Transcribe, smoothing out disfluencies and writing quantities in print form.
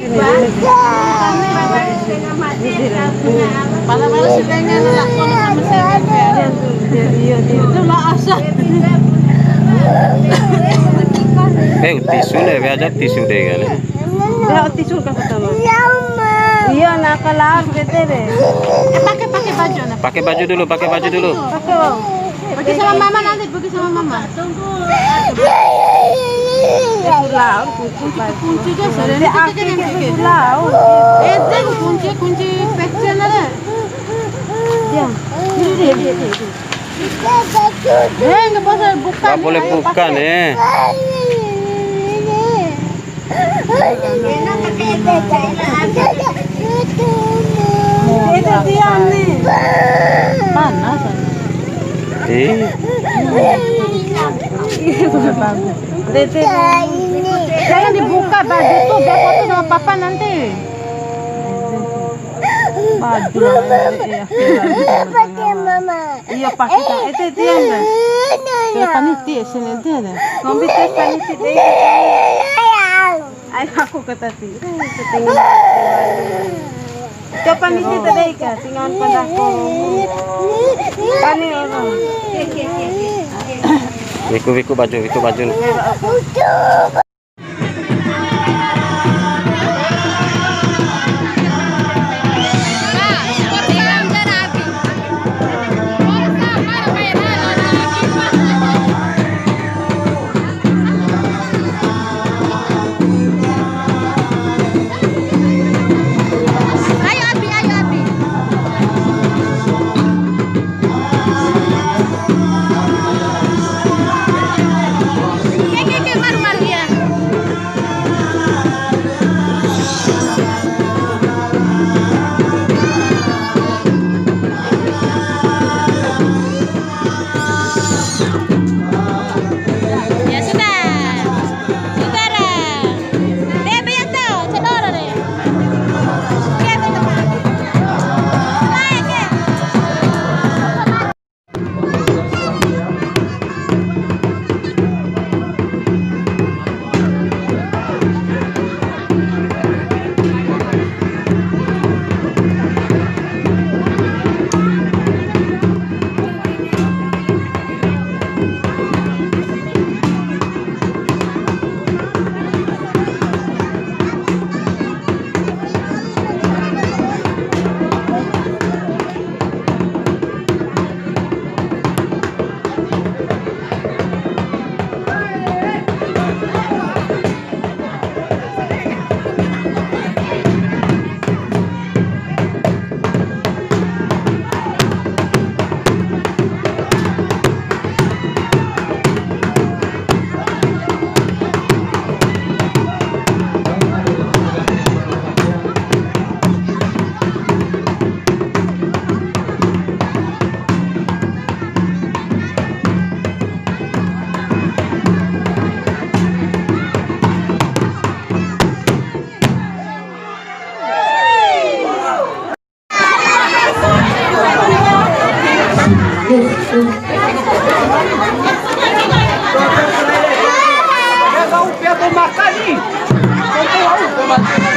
sini. Pala-pala sila nga nalakon sama saya. Iya, Itu lah asa. tisu nih, aja tisu deh kan. Ya, tisu ka pertama. Iya, nakalar bete deh. Pakai baju anak. Pakai baju dulu. Pakai bang. Pergi sama mama nanti, pergi sama mama. Laut Kunci dia sudah Dia akik ke laut. kunci pecah ada. Diam. Dia. Nggak boleh buka. Nggak boleh buka nih. Itu diam nih. Panas. Jangan dibuka baju tuh, biar foto sama papa nanti. Baju Pakai mama. Iya pakai tak. Itu diam dah. paniti sini dia ada. Komputer paniti deh. Ay aku kata sih. Tinggal. Ito paniti tadi ka. Tinggal pada ko. Pani orang. Wiku baju. Pegar o pé do Marcalinho.